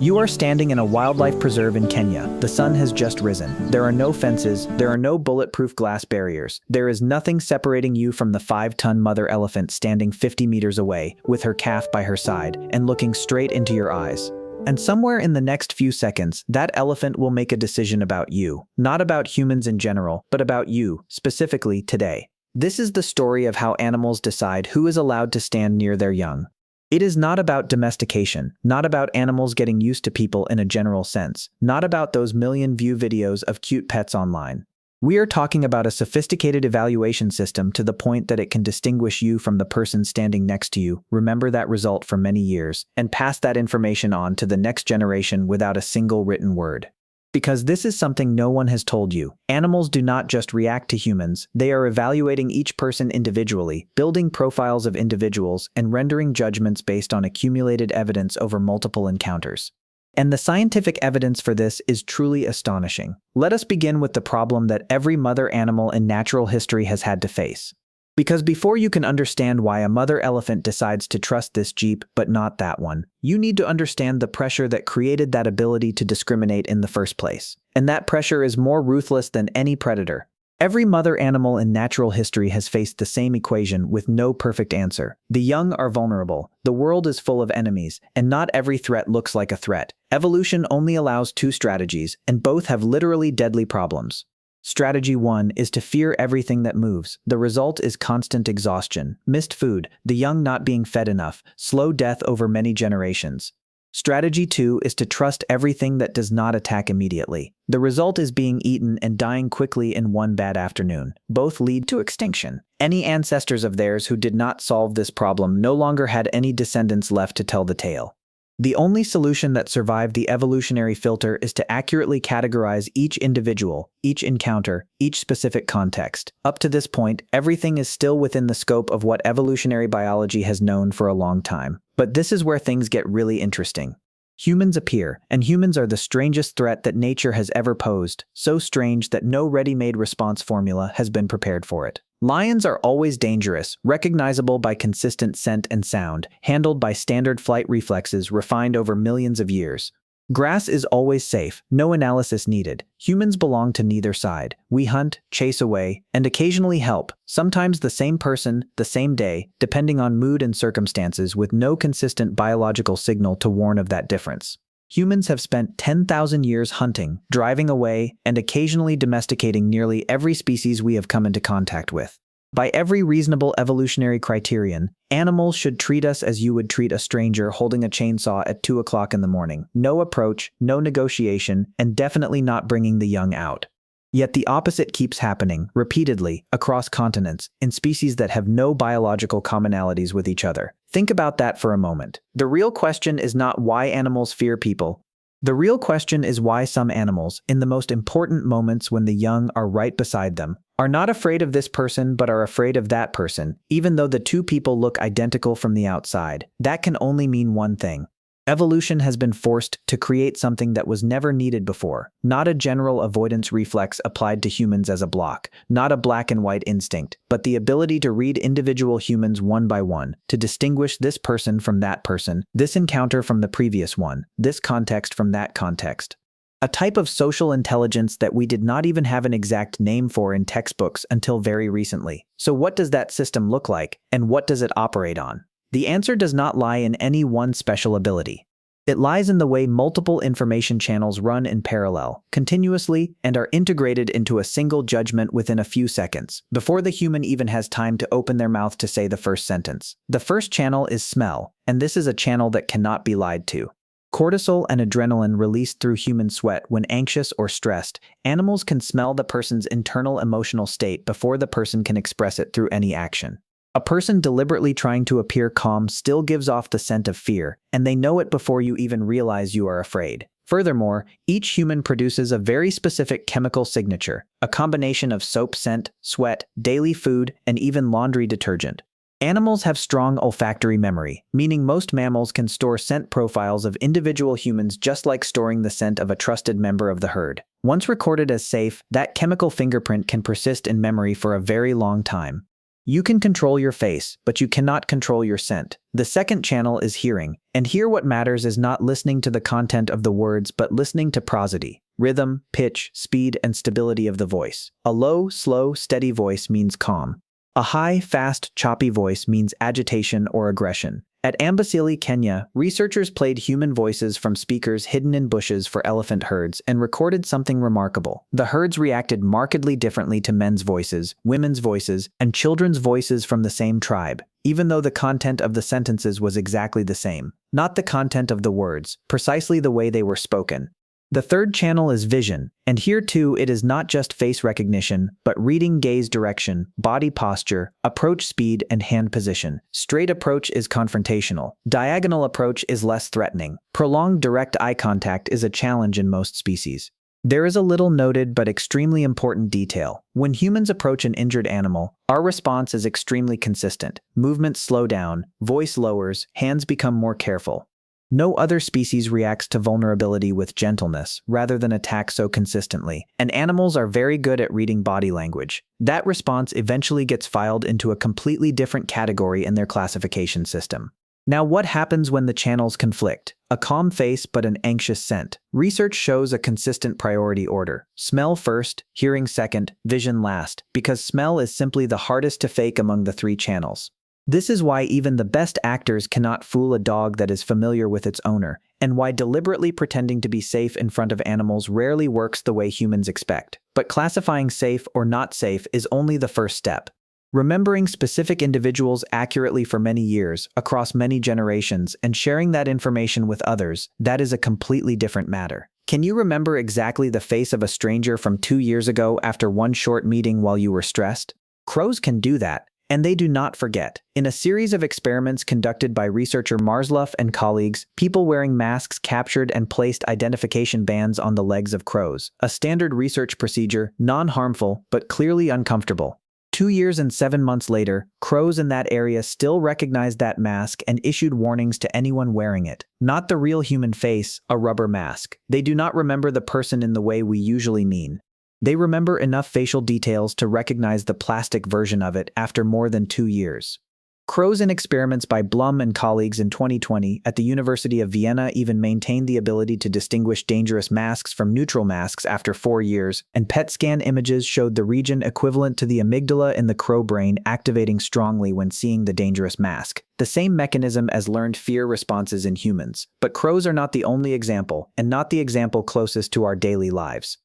You are standing in a wildlife preserve in Kenya. The sun has just risen. There are no fences, there are no bulletproof glass barriers. There is nothing separating you from the 5-ton mother elephant standing 50 meters away, with her calf by her side, and looking straight into your eyes. And somewhere in the next few seconds, that elephant will make a decision about you. Not about humans in general, but about you, specifically today. This is the story of how animals decide who is allowed to stand near their young. It is not about domestication, not about animals getting used to people in a general sense, not about those million-view videos of cute pets online. We are talking about a sophisticated evaluation system to the point that it can distinguish you from the person standing next to you, remember that result for many years, and pass that information on to the next generation without a single written word. Because this is something no one has told you. Animals do not just react to humans, they are evaluating each person individually, building profiles of individuals, and rendering judgments based on accumulated evidence over multiple encounters. And the scientific evidence for this is truly astonishing. Let us begin with the problem that every mother animal in natural history has had to face. Because before you can understand why a mother elephant decides to trust this Jeep but not that one, you need to understand the pressure that created that ability to discriminate in the first place. And that pressure is more ruthless than any predator. Every mother animal in natural history has faced the same equation with no perfect answer. The young are vulnerable, the world is full of enemies, and not every threat looks like a threat. Evolution only allows two strategies, and both have literally deadly problems. Strategy 1 is to fear everything that moves. The result is constant exhaustion, missed food, the young not being fed enough, slow death over many generations. Strategy 2 is to trust everything that does not attack immediately. The result is being eaten and dying quickly in one bad afternoon. Both lead to extinction. Any ancestors of theirs who did not solve this problem no longer had any descendants left to tell the tale. The only solution that survived the evolutionary filter is to accurately categorize each individual, each encounter, each specific context. Up to this point, everything is still within the scope of what evolutionary biology has known for a long time. But this is where things get really interesting. Humans appear, and humans are the strangest threat that nature has ever posed, so strange that no ready-made response formula has been prepared for it. Lions are always dangerous, recognizable by consistent scent and sound, handled by standard flight reflexes refined over millions of years. Grass is always safe, no analysis needed. Humans belong to neither side. We hunt, chase away, and occasionally help, sometimes the same person, the same day, depending on mood and circumstances with no consistent biological signal to warn of that difference. Humans have spent 10,000 years hunting, driving away, and occasionally domesticating nearly every species we have come into contact with. By every reasonable evolutionary criterion, animals should treat us as you would treat a stranger holding a chainsaw at 2 o'clock in the morning. No approach, no negotiation, and definitely not bringing the young out. Yet the opposite keeps happening, repeatedly, across continents, in species that have no biological commonalities with each other. Think about that for a moment. The real question is not why animals fear people. The real question is why some animals, in the most important moments when the young are right beside them, are not afraid of this person but are afraid of that person, even though the two people look identical from the outside. That can only mean one thing. Evolution has been forced to create something that was never needed before, not a general avoidance reflex applied to humans as a block, not a black and white instinct, but the ability to read individual humans one by one, to distinguish this person from that person, this encounter from the previous one, this context from that context. A type of social intelligence that we did not even have an exact name for in textbooks until very recently. So what does that system look like, and what does it operate on? The answer does not lie in any one special ability. It lies in the way multiple information channels run in parallel, continuously, and are integrated into a single judgment within a few seconds, before the human even has time to open their mouth to say the first sentence. The first channel is smell, and this is a channel that cannot be lied to. Cortisol and adrenaline released through human sweat when anxious or stressed. Animals can smell the person's internal emotional state before the person can express it through any action. A person deliberately trying to appear calm still gives off the scent of fear, and they know it before you even realize you are afraid. Furthermore, each human produces a very specific chemical signature, a combination of soap scent, sweat, daily food, and even laundry detergent. Animals have strong olfactory memory, meaning most mammals can store scent profiles of individual humans just like storing the scent of a trusted member of the herd. Once recorded as safe, that chemical fingerprint can persist in memory for a very long time. You can control your face, but you cannot control your scent. The second channel is hearing, and here what matters is not listening to the content of the words but listening to prosody, rhythm, pitch, speed, and stability of the voice. A low, slow, steady voice means calm. A high, fast, choppy voice means agitation or aggression. At Amboseli, Kenya, researchers played human voices from speakers hidden in bushes for elephant herds and recorded something remarkable. The herds reacted markedly differently to men's voices, women's voices, and children's voices from the same tribe, even though the content of the sentences was exactly the same. Not the content of the words, precisely the way they were spoken. The third channel is vision, and here too it is not just face recognition, but reading gaze direction, body posture, approach speed, and hand position. Straight approach is confrontational. Diagonal approach is less threatening. Prolonged direct eye contact is a challenge in most species. There is a little noted but extremely important detail. When humans approach an injured animal, our response is extremely consistent. Movements slow down, voice lowers, hands become more careful. No other species reacts to vulnerability with gentleness, rather than attack so consistently, and animals are very good at reading body language. That response eventually gets filed into a completely different category in their classification system. Now, what happens when the channels conflict? A calm face but an anxious scent. Research shows a consistent priority order. Smell first, hearing second, vision last, because smell is simply the hardest to fake among the three channels. This is why even the best actors cannot fool a dog that is familiar with its owner, and why deliberately pretending to be safe in front of animals rarely works the way humans expect. But classifying safe or not safe is only the first step. Remembering specific individuals accurately for many years, across many generations, and sharing that information with others, that is a completely different matter. Can you remember exactly the face of a stranger from 2 years ago after one short meeting while you were stressed? Crows can do that. And they do not forget. In a series of experiments conducted by researcher Marsluff and colleagues, people wearing masks captured and placed identification bands on the legs of crows, a standard research procedure, non-harmful, but clearly uncomfortable. 2 years and 7 months later, crows in that area still recognized that mask and issued warnings to anyone wearing it. Not the real human face, a rubber mask. They do not remember the person in the way we usually mean. They remember enough facial details to recognize the plastic version of it after more than 2 years. Crows in experiments by Blum and colleagues in 2020 at the University of Vienna even maintained the ability to distinguish dangerous masks from neutral masks after 4 years, and PET scan images showed the region equivalent to the amygdala in the crow brain activating strongly when seeing the dangerous mask. The same mechanism as learned fear responses in humans. But crows are not the only example, and not the example closest to our daily lives.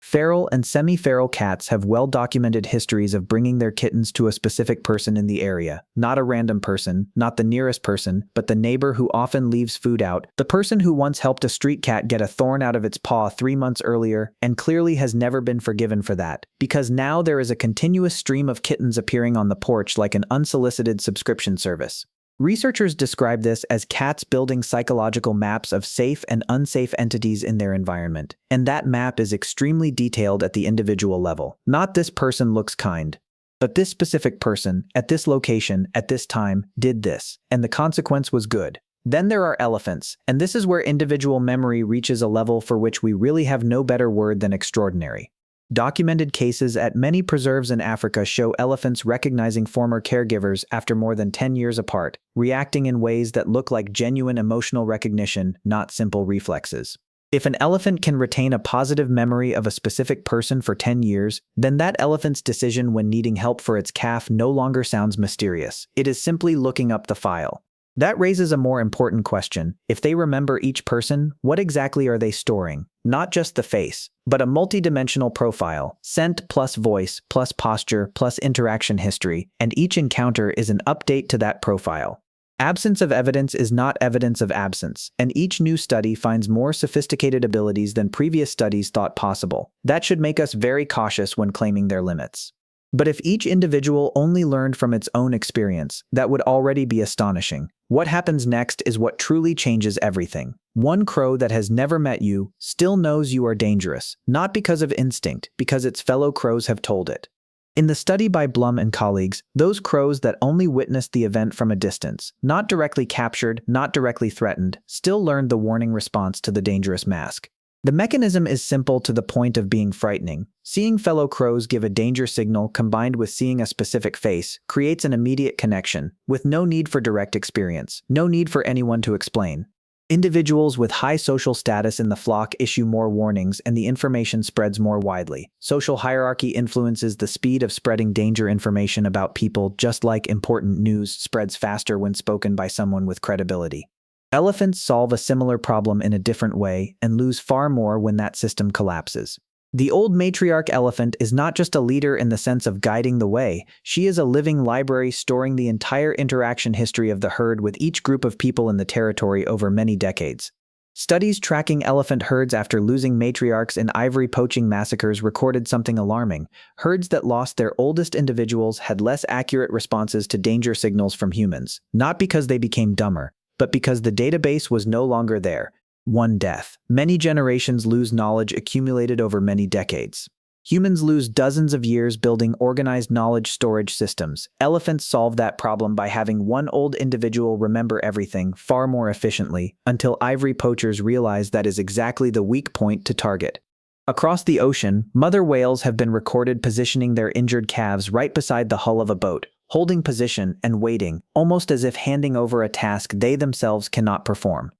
Feral and semi-feral cats have well-documented histories of bringing their kittens to a specific person in the area, not a random person, not the nearest person, but the neighbor who often leaves food out, the person who once helped a street cat get a thorn out of its paw 3 months earlier, and clearly has never been forgiven for that, because now there is a continuous stream of kittens appearing on the porch like an unsolicited subscription service. Researchers describe this as cats building psychological maps of safe and unsafe entities in their environment, and that map is extremely detailed at the individual level. Not this person looks kind, but this specific person, at this location, at this time, did this, and the consequence was good. Then there are elephants, and this is where individual memory reaches a level for which we really have no better word than extraordinary. Documented cases at many preserves in Africa show elephants recognizing former caregivers after more than 10 years apart, reacting in ways that look like genuine emotional recognition, not simple reflexes. If an elephant can retain a positive memory of a specific person for 10 years, then that elephant's decision when needing help for its calf no longer sounds mysterious. It is simply looking up the file. That raises a more important question. If they remember each person, what exactly are they storing? Not just the face, but a multidimensional profile, scent plus voice plus posture plus interaction history, and each encounter is an update to that profile. Absence of evidence is not evidence of absence, and each new study finds more sophisticated abilities than previous studies thought possible. That should make us very cautious when claiming their limits. But if each individual only learned from its own experience, that would already be astonishing. What happens next is what truly changes everything. One crow that has never met you still knows you are dangerous, not because of instinct, because its fellow crows have told it. In the study by Blum and colleagues, those crows that only witnessed the event from a distance, not directly captured, not directly threatened, still learned the warning response to the dangerous mask. The mechanism is simple to the point of being frightening. Seeing fellow crows give a danger signal combined with seeing a specific face creates an immediate connection, with no need for direct experience, no need for anyone to explain. Individuals with high social status in the flock issue more warnings and the information spreads more widely. Social hierarchy influences the speed of spreading danger information about people, just like important news spreads faster when spoken by someone with credibility. Elephants solve a similar problem in a different way and lose far more when that system collapses. The old matriarch elephant is not just a leader in the sense of guiding the way, she is a living library storing the entire interaction history of the herd with each group of people in the territory over many decades. Studies tracking elephant herds after losing matriarchs in ivory poaching massacres recorded something alarming. Herds that lost their oldest individuals had less accurate responses to danger signals from humans, not because they became dumber, but because the database was no longer there. One death. Many generations lose knowledge accumulated over many decades. Humans lose dozens of years building organized knowledge storage systems. Elephants solve that problem by having one old individual remember everything far more efficiently, until ivory poachers realize that is exactly the weak point to target. Across the ocean, mother whales have been recorded positioning their injured calves right beside the hull of a boat, holding position and waiting, almost as if handing over a task they themselves cannot perform.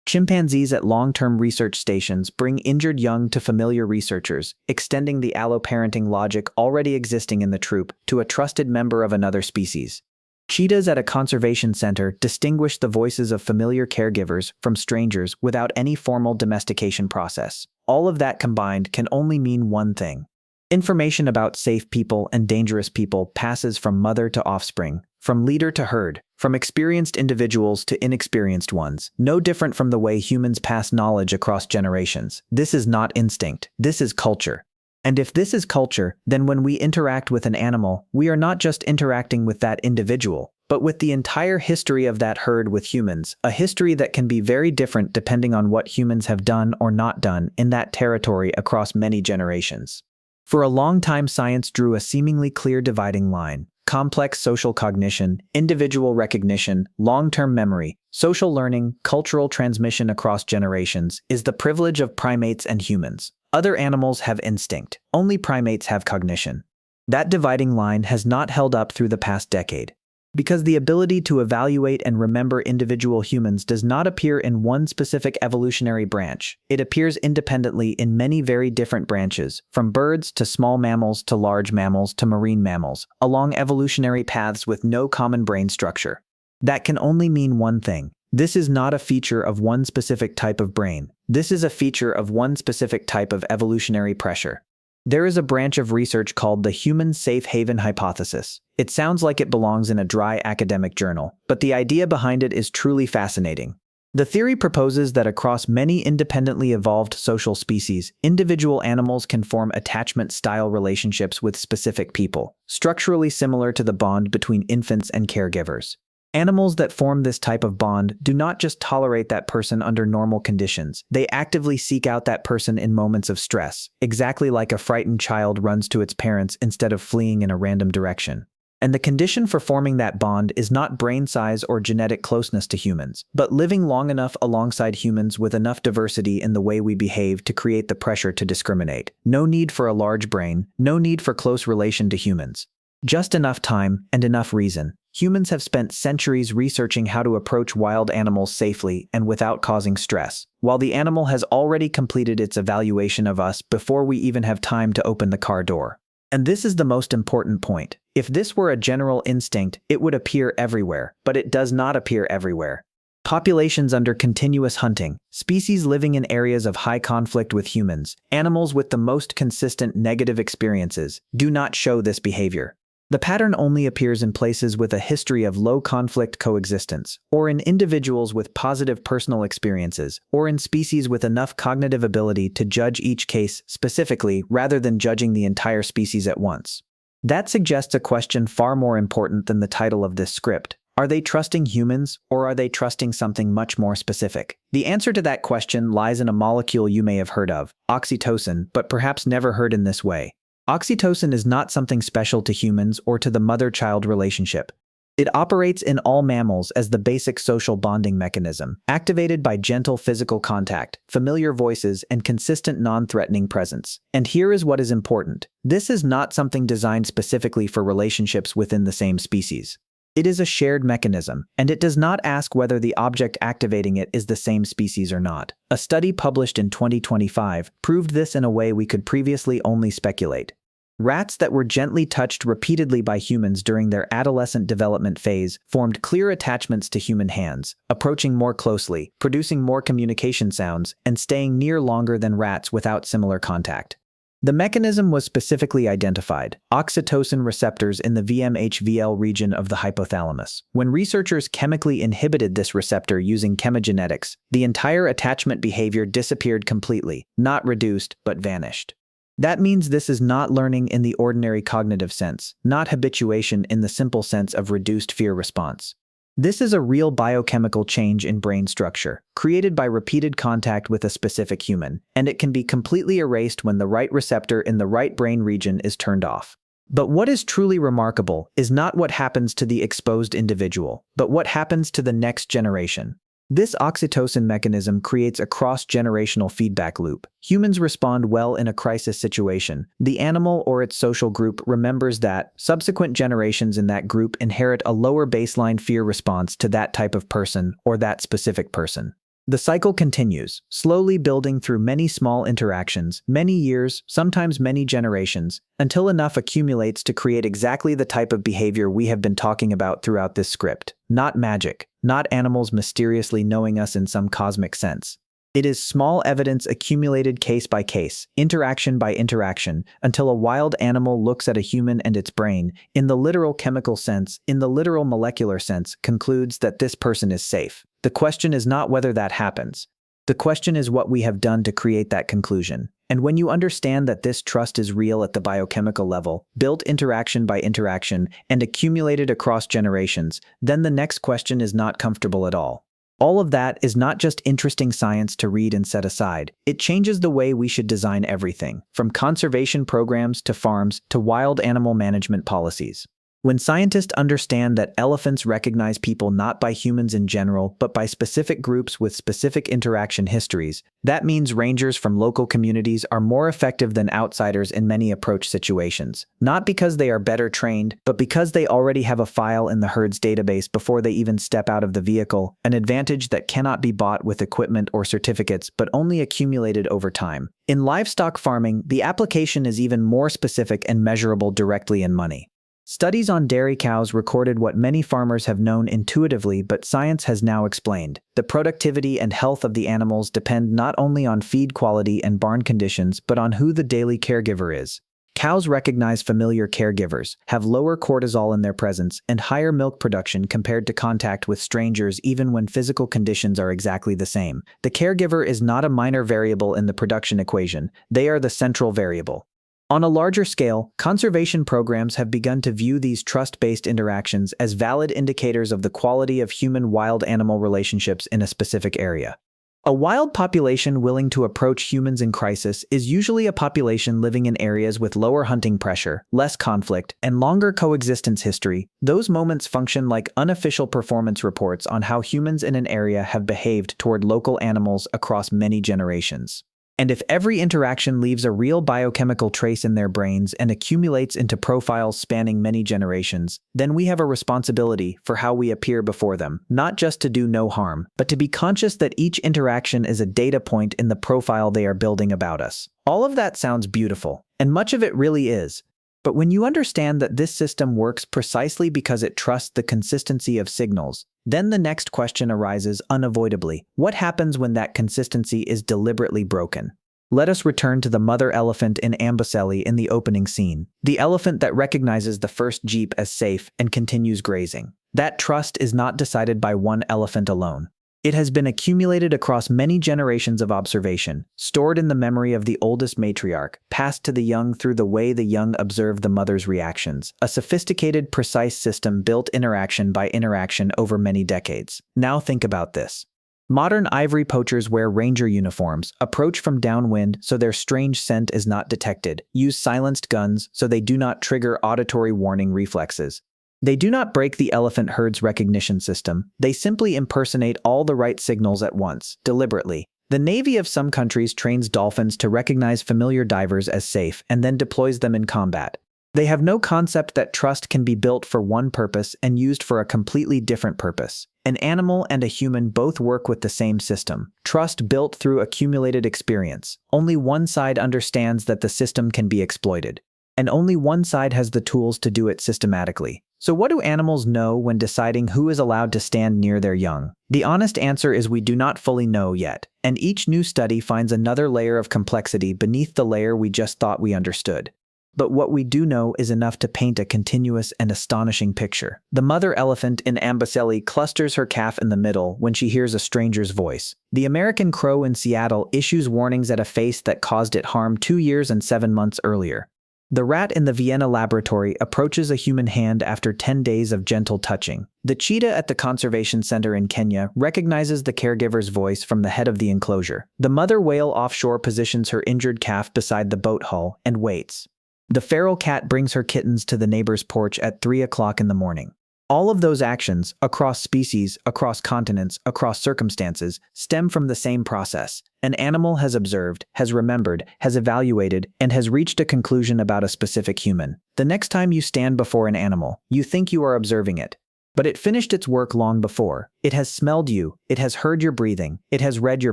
Chimpanzees at long-term research stations bring injured young to familiar researchers, extending the alloparenting logic already existing in the troop to a trusted member of another species. Cheetahs at a conservation center distinguish the voices of familiar caregivers from strangers without any formal domestication process. All of that combined can only mean one thing. Information about safe people and dangerous people passes from mother to offspring, from leader to herd, from experienced individuals to inexperienced ones, no different from the way humans pass knowledge across generations. This is not instinct, this is culture. And if this is culture, then when we interact with an animal, we are not just interacting with that individual, but with the entire history of that herd with humans, a history that can be very different depending on what humans have done or not done in that territory across many generations. For a long time, science drew a seemingly clear dividing line. Complex social cognition, individual recognition, long-term memory, social learning, cultural transmission across generations is the privilege of primates and humans. Other animals have instinct. Only primates have cognition. That dividing line has not held up through the past decade. Because the ability to evaluate and remember individual humans does not appear in one specific evolutionary branch. It appears independently in many very different branches, from birds to small mammals to large mammals to marine mammals, along evolutionary paths with no common brain structure. That can only mean one thing. This is not a feature of one specific type of brain. This is a feature of one specific type of evolutionary pressure. There is a branch of research called the human safe haven hypothesis. It sounds like it belongs in a dry academic journal, but the idea behind it is truly fascinating. The theory proposes that across many independently evolved social species, individual animals can form attachment-style relationships with specific people, structurally similar to the bond between infants and caregivers. Animals that form this type of bond do not just tolerate that person under normal conditions, they actively seek out that person in moments of stress, exactly like a frightened child runs to its parents instead of fleeing in a random direction. And the condition for forming that bond is not brain size or genetic closeness to humans, but living long enough alongside humans with enough diversity in the way we behave to create the pressure to discriminate. No need for a large brain, no need for close relation to humans. Just enough time and enough reason. Humans have spent centuries researching how to approach wild animals safely and without causing stress, while the animal has already completed its evaluation of us before we even have time to open the car door. And this is the most important point. If this were a general instinct, it would appear everywhere, but it does not appear everywhere. Populations under continuous hunting, species living in areas of high conflict with humans, animals with the most consistent negative experiences, do not show this behavior. The pattern only appears in places with a history of low-conflict coexistence, or in individuals with positive personal experiences, or in species with enough cognitive ability to judge each case specifically rather than judging the entire species at once. That suggests a question far more important than the title of this script. Are they trusting humans, or are they trusting something much more specific? The answer to that question lies in a molecule you may have heard of, oxytocin, but perhaps never heard in this way. Oxytocin is not something special to humans or to the mother-child relationship. It operates in all mammals as the basic social bonding mechanism, activated by gentle physical contact, familiar voices, and consistent non-threatening presence. And here is what is important. This is not something designed specifically for relationships within the same species. It is a shared mechanism, and it does not ask whether the object activating it is the same species or not. A study published in 2025 proved this in a way we could previously only speculate. Rats that were gently touched repeatedly by humans during their adolescent development phase formed clear attachments to human hands, approaching more closely, producing more communication sounds, and staying near longer than rats without similar contact. The mechanism was specifically identified: oxytocin receptors in the VMHVL region of the hypothalamus. When researchers chemically inhibited this receptor using chemogenetics, the entire attachment behavior disappeared completely, not reduced, but vanished. That means this is not learning in the ordinary cognitive sense, not habituation in the simple sense of reduced fear response. This is a real biochemical change in brain structure, created by repeated contact with a specific human, and it can be completely erased when the right receptor in the right brain region is turned off. But what is truly remarkable is not what happens to the exposed individual, but what happens to the next generation. This oxytocin mechanism creates a cross-generational feedback loop. Humans respond well in a crisis situation. The animal or its social group remembers that. Subsequent generations in that group inherit a lower baseline fear response to that type of person or that specific person. The cycle continues, slowly building through many small interactions, many years, sometimes many generations, until enough accumulates to create exactly the type of behavior we have been talking about throughout this script. Not magic, not animals mysteriously knowing us in some cosmic sense. It is small evidence accumulated case by case, interaction by interaction, until a wild animal looks at a human and its brain, in the literal chemical sense, in the literal molecular sense, concludes that this person is safe. The question is not whether that happens. The question is what we have done to create that conclusion. And when you understand that this trust is real at the biochemical level, built interaction by interaction, and accumulated across generations, then the next question is not comfortable at all. All of that is not just interesting science to read and set aside. It changes the way we should design everything, from conservation programs to farms to wild animal management policies. When scientists understand that elephants recognize people not by humans in general, but by specific groups with specific interaction histories, that means rangers from local communities are more effective than outsiders in many approach situations. Not because they are better trained, but because they already have a file in the herd's database before they even step out of the vehicle, an advantage that cannot be bought with equipment or certificates, but only accumulated over time. In livestock farming, the application is even more specific and measurable directly in money. Studies on dairy cows recorded what many farmers have known intuitively, but science has now explained. The productivity and health of the animals depend not only on feed quality and barn conditions, but on who the daily caregiver is. Cows recognize familiar caregivers, have lower cortisol in their presence, and higher milk production compared to contact with strangers even when physical conditions are exactly the same. The caregiver is not a minor variable in the production equation, they are the central variable. On a larger scale, conservation programs have begun to view these trust-based interactions as valid indicators of the quality of human-wild-animal relationships in a specific area. A wild population willing to approach humans in crisis is usually a population living in areas with lower hunting pressure, less conflict, and longer coexistence history. Those moments function like unofficial performance reports on how humans in an area have behaved toward local animals across many generations. And if every interaction leaves a real biochemical trace in their brains and accumulates into profiles spanning many generations, then we have a responsibility for how we appear before them, not just to do no harm, but to be conscious that each interaction is a data point in the profile they are building about us. All of that sounds beautiful, and much of it really is. But when you understand that this system works precisely because it trusts the consistency of signals, then the next question arises unavoidably. What happens when that consistency is deliberately broken? Let us return to the mother elephant in Amboseli in the opening scene, the elephant that recognizes the first jeep as safe and continues grazing. That trust is not decided by one elephant alone. It has been accumulated across many generations of observation, stored in the memory of the oldest matriarch, passed to the young through the way the young observe the mother's reactions, a sophisticated, precise system built interaction by interaction over many decades. Now think about this. Modern ivory poachers wear ranger uniforms, approach from downwind so their strange scent is not detected, use silenced guns so they do not trigger auditory warning reflexes. They do not break the elephant herd's recognition system, they simply impersonate all the right signals at once, deliberately. The Navy of some countries trains dolphins to recognize familiar divers as safe and then deploys them in combat. They have no concept that trust can be built for one purpose and used for a completely different purpose. An animal and a human both work with the same system, trust built through accumulated experience. Only one side understands that the system can be exploited, and only one side has the tools to do it systematically. So what do animals know when deciding who is allowed to stand near their young? The honest answer is we do not fully know yet, and each new study finds another layer of complexity beneath the layer we just thought we understood. But what we do know is enough to paint a continuous and astonishing picture. The mother elephant in Amboseli clusters her calf in the middle when she hears a stranger's voice. The American crow in Seattle issues warnings at a face that caused it harm 2 years and 7 months earlier. The rat in the Vienna laboratory approaches a human hand after 10 days of gentle touching. The cheetah at the conservation center in Kenya recognizes the caregiver's voice from the head of the enclosure. The mother whale offshore positions her injured calf beside the boat hull and waits. The feral cat brings her kittens to the neighbor's porch at 3 o'clock in the morning. All of those actions, across species, across continents, across circumstances, stem from the same process. An animal has observed, has remembered, has evaluated, and has reached a conclusion about a specific human. The next time you stand before an animal, you think you are observing it. But it finished its work long before. It has smelled you, it has heard your breathing, it has read your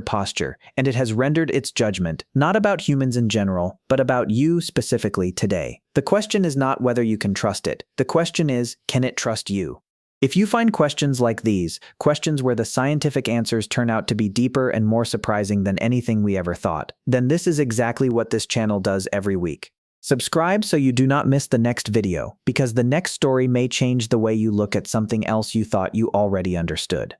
posture, and it has rendered its judgment, not about humans in general, but about you specifically today. The question is not whether you can trust it. The question is, can it trust you? If you find questions like these, questions where the scientific answers turn out to be deeper and more surprising than anything we ever thought, then this is exactly what this channel does every week. Subscribe so you do not miss the next video, because the next story may change the way you look at something else you thought you already understood.